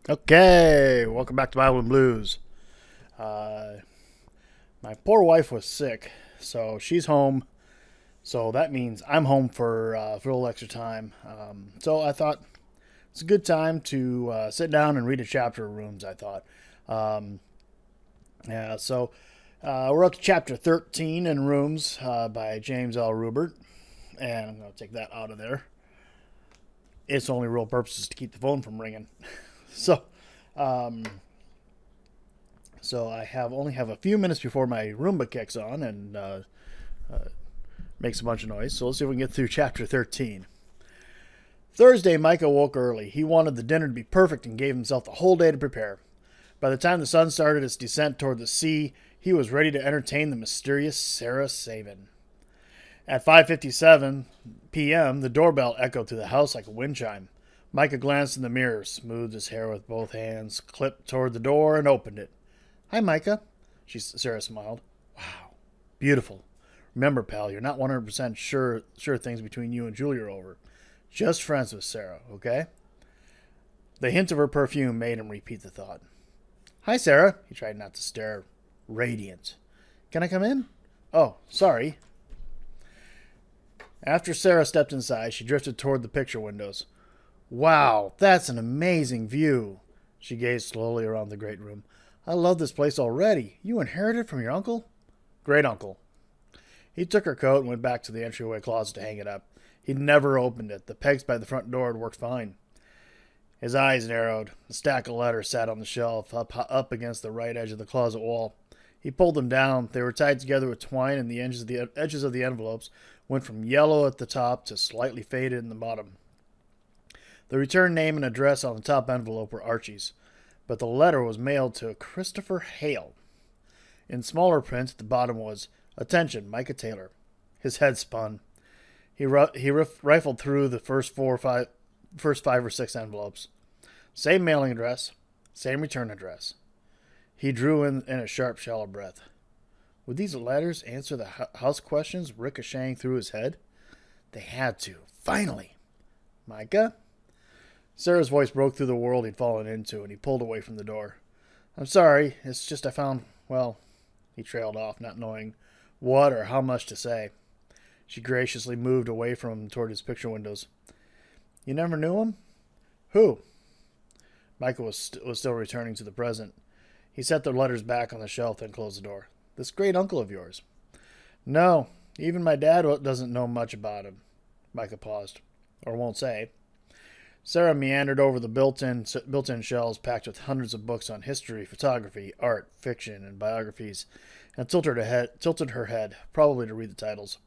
Okay, welcome back to Bible and Blues. Uh, my poor wife was sick, so she's home. So that means I'm home for a little extra time. So I thought it's a good time to sit down and read a chapter of Rooms. I thought, um, yeah. So we're up to chapter 13 in Rooms by James L. Rubert, and I'm going to take that out of there. Its only real purpose is to keep the phone from ringing. So. Um, so I only have a few minutes before my Roomba kicks on and makes a bunch of noise. So let's see if we can get through chapter 13. Thursday, Micah woke early. He wanted the dinner to be perfect and gave himself the whole day to prepare. By the time the sun started its descent toward the sea, he was ready to entertain the mysterious Sarah Sabin. At 5:57 p.m., the doorbell echoed through the house like a wind chime. Micah glanced in the mirror, smoothed his hair with both hands, clipped toward the door, and opened it. "Hi, Micah." Sarah smiled. "Wow, beautiful. Remember, pal, you're not 100% sure things between you and Julie are over. Just friends with Sarah, okay?" The hint of her perfume made him repeat the thought. "Hi, Sarah." He tried not to stare. Radiant. "Can I come in?" "Oh, sorry." After Sarah stepped inside, she drifted toward the picture windows. "Wow, that's an amazing view." She gazed slowly around the great room. "I love this place already. You inherited from your uncle?" "Great uncle." He took her coat and went back to the entryway closet to hang it up. He'd never opened it. The pegs by the front door had worked fine. His eyes narrowed. A stack of letters sat on the shelf, up against the right edge of the closet wall. He pulled them down. They were tied together with twine, and the edges of the envelopes went from yellow at the top to slightly faded in the bottom. The return name and address on the top envelope were Archie's, but the letter was mailed to Christopher Hale. In smaller print at the bottom was, "Attention, Micah Taylor." His head spun. He rifled through the first five or six envelopes. Same mailing address, same return address. He drew in a sharp, shallow breath. Would these letters answer the house questions ricocheting through his head? They had to. Finally. "Micah?" Sarah's voice broke through the world he'd fallen into, and he pulled away from the door. "I'm sorry. It's just I found, well," he trailed off, not knowing what or how much to say. She graciously moved away from him toward his picture windows. "You never knew him?" "Who?" Micah was still returning to the present. He set the letters back on the shelf, then closed the door. "This great uncle of yours?" "No. Even my dad doesn't know much about him." Micah paused. "Or won't say." Sarah meandered over the built-in shelves packed with hundreds of books on history, photography, art, fiction, and biographies, and tilted her head, probably to read the titles.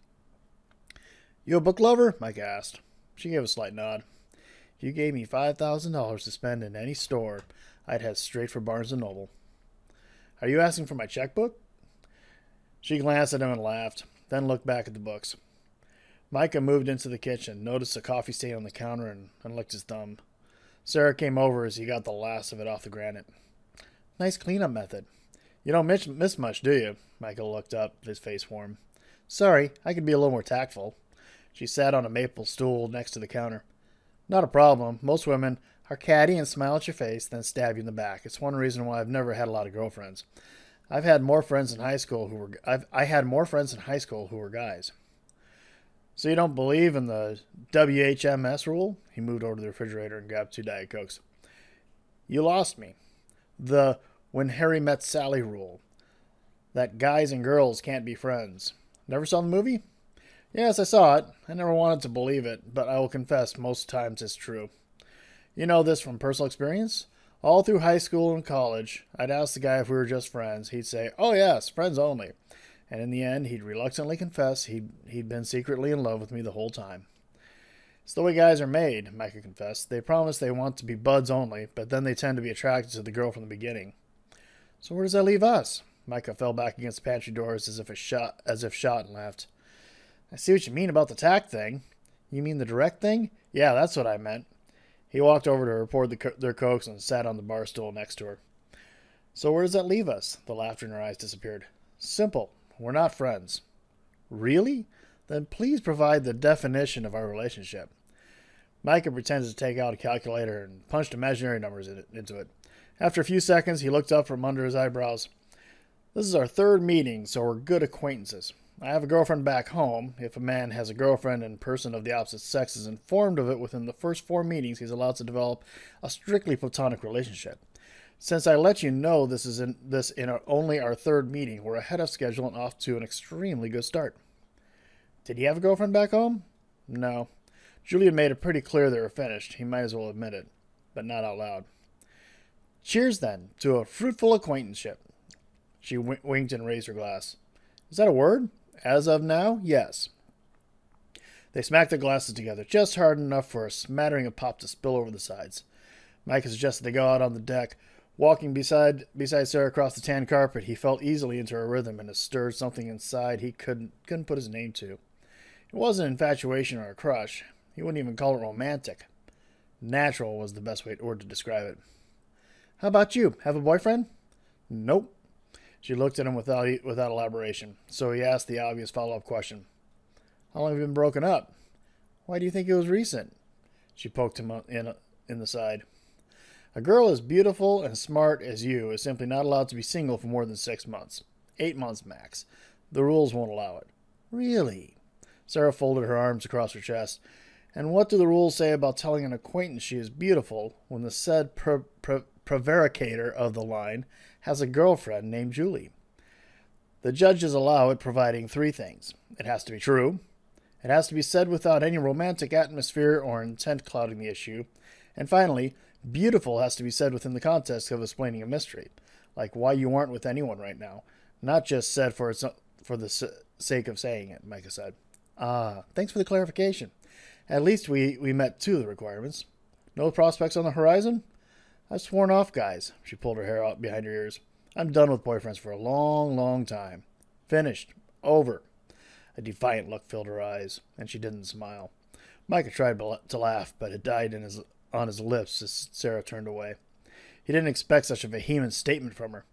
"You a book lover?" Micah asked. She gave a slight nod. "If you gave me $5,000 to spend in any store, I'd head straight for Barnes & Noble." "Are you asking for my checkbook?" She glanced at him and laughed, then looked back at the books. Micah moved into the kitchen, noticed a coffee stain on the counter, and licked his thumb. Sarah came over as he got the last of it off the granite. "Nice cleanup method. You don't miss much, do you?" Micah looked up, his face warm. "Sorry, I could be a little more tactful." She sat on a maple stool next to the counter. "Not a problem. Most women are catty and smile at your face, then stab you in the back. It's one reason why I've never had a lot of girlfriends. I had more friends in high school who were guys." "So you don't believe in the WHMS rule?" He moved over to the refrigerator and grabbed 2 Diet Cokes. "You lost me. The When Harry Met Sally rule. That guys and girls can't be friends. Never saw the movie?" "Yes, I saw it. I never wanted to believe it, but I will confess most times it's true. You know this from personal experience? All through high school and college, I'd ask the guy if we were just friends. He'd say, 'Oh yes, friends only.' And in the end, he'd reluctantly confess he'd been secretly in love with me the whole time." "It's the way guys are made," Micah confessed. "They promise they want to be buds only, but then they tend to be attracted to the girl from the beginning." "So where does that leave us?" Micah fell back against the pantry doors as if shot, and laughed. "I see what you mean about the tact thing." "You mean the direct thing?" "Yeah, that's what I meant." He walked over to her, poured their cokes, and sat on the bar stool next to her. "So where does that leave us?" The laughter in her eyes disappeared. "Simple. We're not friends." "Really? Then please provide the definition of our relationship." Micah pretended to take out a calculator and punched imaginary numbers into it. After a few seconds, he looked up from under his eyebrows. This is our third meeting, so we're good acquaintances. I have a girlfriend back home. If a man has a girlfriend and a person of the opposite sex is informed of it within the first 4 meetings, he's allowed to develop a strictly platonic relationship. Since I let you know this is only our third meeting, we're ahead of schedule and off to an extremely good start. Did he have a girlfriend back home? No. Julian made it pretty clear they were finished. He might as well admit it, but not out loud. Cheers, then, to a fruitful acquaintanceship. She winked and raised her glass. Is that a word? As of now, yes. They smacked their glasses together, just hard enough for a smattering of pop to spill over the sides. Micah suggested they go out on the deck. Walking beside Sarah across the tan carpet, he fell easily into her rhythm and it stirred something inside he couldn't put his name to. It wasn't infatuation or a crush. He wouldn't even call it romantic. Natural was the best word to describe it. How about you? Have a boyfriend? Nope. She looked at him without elaboration, so he asked the obvious follow-up question. How long have you been broken up? Why do you think it was recent? She poked him in the side. A girl as beautiful and smart as you is simply not allowed to be single for more than 6 months. 8 months max. The rules won't allow it. Really? Sarah folded her arms across her chest. And what do the rules say about telling an acquaintance she is beautiful when the said prevaricator of the line has a girlfriend named Julie? The judges allow it, providing 3 things. It has to be true. It has to be said without any romantic atmosphere or intent clouding the issue. And finally, beautiful has to be said within the context of explaining a mystery, like why you aren't with anyone right now, not just said for the sake of saying it, Micah said. Ah, thanks for the clarification. At least we met 2 of the requirements. No prospects on the horizon? I've sworn off, guys. She pulled her hair out behind her ears. I'm done with boyfriends for a long, long time. Finished. Over. A defiant look filled her eyes, and she didn't smile. Micah tried to laugh, but it died on his lips as Sarah turned away. He didn't expect such a vehement statement from her.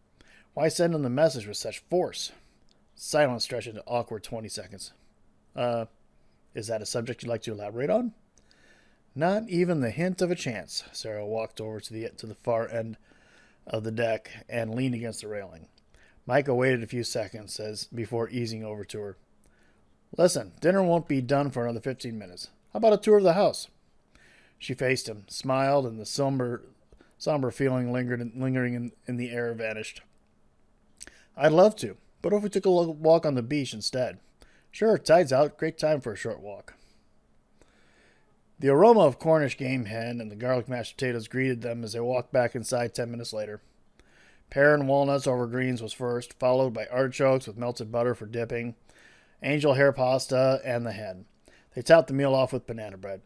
Why send him the message with such force? Silence stretched into awkward 20 seconds. Is that a subject you'd like to elaborate on? Not even the hint of a chance. Sarah walked over to the far end of the deck and leaned against the railing. Micah waited a few seconds before easing over to her. Listen, dinner won't be done for another 15 minutes. How about a tour of the house? She faced him, smiled, and the somber feeling lingering in the air vanished. I'd love to, but if we took a walk on the beach instead? Sure, tide's out. Great time for a short walk. The aroma of Cornish game hen and the garlic mashed potatoes greeted them as they walked back inside 10 minutes later. Pear and walnuts over greens was first, followed by artichokes with melted butter for dipping, angel hair pasta, and the hen. They topped the meal off with banana bread.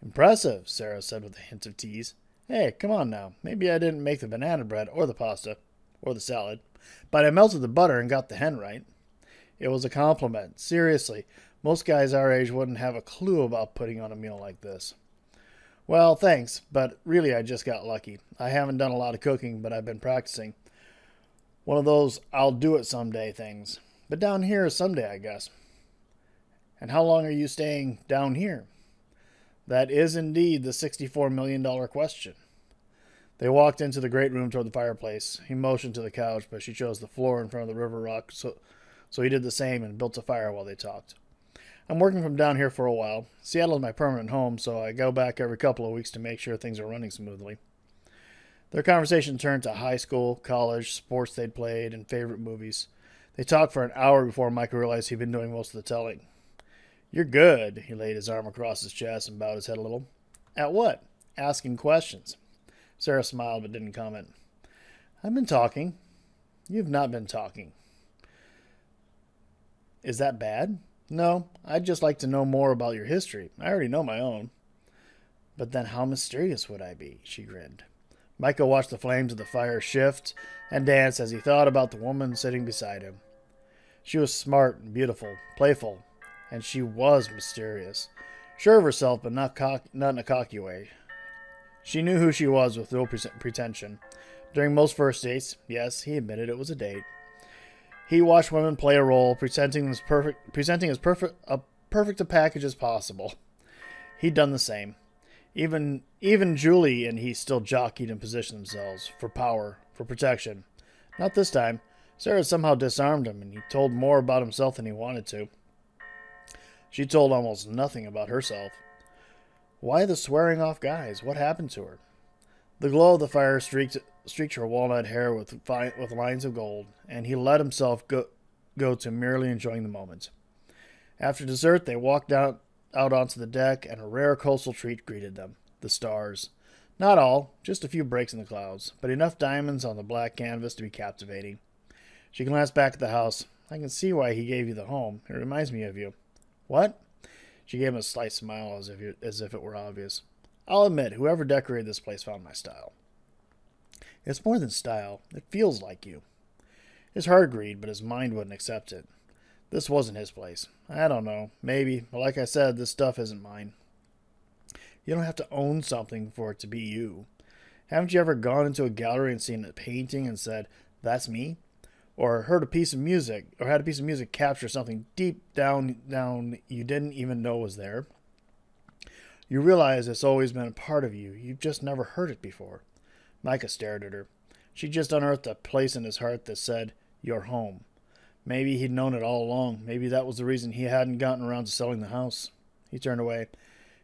Impressive, Sarah said with a hint of tease. Hey, come on now. Maybe I didn't make the banana bread or the pasta or the salad, but I melted the butter and got the hen right. It was a compliment. Seriously, most guys our age wouldn't have a clue about putting on a meal like this. Well, thanks, but really I just got lucky. I haven't done a lot of cooking, but I've been practicing. One of those I'll do it someday things. But down here is someday, I guess. And how long are you staying down here? That is indeed the $64 million question. They walked into the great room toward the fireplace. He motioned to the couch, but she chose the floor in front of the river rock, so he did the same and built a fire while they talked. I'm working from down here for a while. Seattle is my permanent home, so I go back every couple of weeks to make sure things are running smoothly. Their conversation turned to high school, college, sports they'd played, and favorite movies. They talked for an hour before Micah realized he'd been doing most of the telling. You're good. He laid his arm across his chest and bowed his head a little. At what? Asking questions. Sarah smiled but didn't comment. I've been talking. You've not been talking. Is that bad? No, I'd just like to know more about your history. I already know my own. But then how mysterious would I be? She grinned. Micah watched the flames of the fire shift and dance as he thought about the woman sitting beside him. She was smart and beautiful, playful, and she was mysterious. Sure of herself, but not in a cocky way. She knew who she was with no pretension. During most first dates, yes, he admitted it was a date, he watched women play a role, presenting as perfect a package as possible. He'd done the same. Even Julie and he still jockeyed and positioned themselves for power, for protection. Not this time. Sarah somehow disarmed him, and he told more about himself than he wanted to. She told almost nothing about herself. Why the swearing off guys? What happened to her? The glow of the fire streaked her walnut hair with lines of gold, and he let himself go to merely enjoying the moment. After dessert, they walked out onto the deck, and a rare coastal treat greeted them. The stars. Not all, just a few breaks in the clouds, but enough diamonds on the black canvas to be captivating. She glanced back at the house. I can see why he gave you the home. It reminds me of you. What? She gave him a slight smile as if it were obvious. I'll admit, whoever decorated this place found my style. It's more than style. It feels like you. His heart agreed, but his mind wouldn't accept it. This wasn't his place. I don't know. Maybe. But like I said, this stuff isn't mine. You don't have to own something for it to be you. Haven't you ever gone into a gallery and seen a painting and said, that's me? Or heard a piece of music, or had a piece of music capture something deep down you didn't even know was there? You realize it's always been a part of you. You've just never heard it before. Micah stared at her. She just unearthed a place in his heart that said, you're home. Maybe he'd known it all along. Maybe that was the reason he hadn't gotten around to selling the house. He turned away.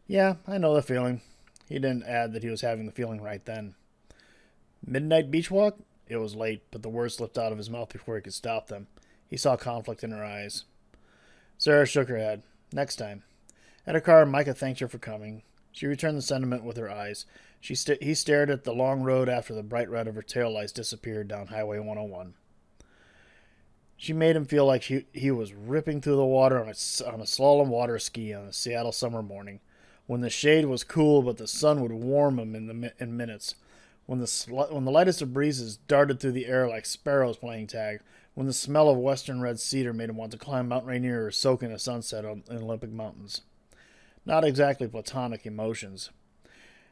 Yeah, I know the feeling. He didn't add that he was having the feeling right then. Midnight beach walk? It was late, but the words slipped out of his mouth before he could stop them. He saw conflict in her eyes. Sarah shook her head. Next time. At her car, Micah thanked her for coming. She returned the sentiment with her eyes. He stared at the long road after the bright red of her taillights disappeared down Highway 101. She made him feel like he was ripping through the water on a slalom water ski on a Seattle summer morning, when the shade was cool but the sun would warm him in minutes. When the lightest of breezes darted through the air like sparrows playing tag, when the smell of western red cedar made him want to climb Mount Rainier or soak in a sunset in Olympic Mountains. Not exactly platonic emotions.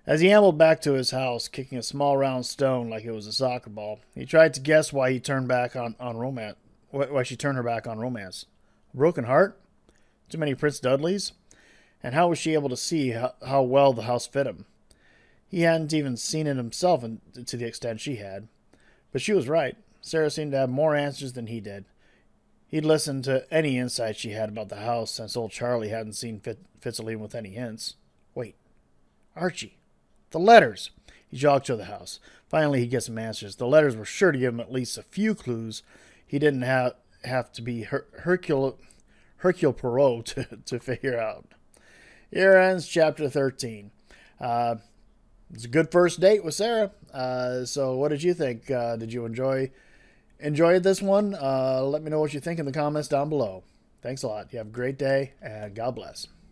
As he ambled back to his house, kicking a small round stone like it was a soccer ball, he tried to guess why he turned back on romance. Why she turned her back on romance. A broken heart? Too many Prince Dudleys? And how was she able to see how well the house fit him? He hadn't even seen it himself to the extent she had. But she was right. Sarah seemed to have more answers than he did. He'd listened to any insight she had about the house since old Charlie hadn't seen fit to leave with any hints. Wait. Archie. The letters. He jogged to the house. Finally, he'd get some answers. The letters were sure to give him at least a few clues he didn't have to be Hercule Poirot to figure out. Here ends Chapter 13. It's a good first date with Sarah. So what did you think? Did you enjoy this one? Let me know what you think in the comments down below. Thanks a lot. You have a great day, and God bless.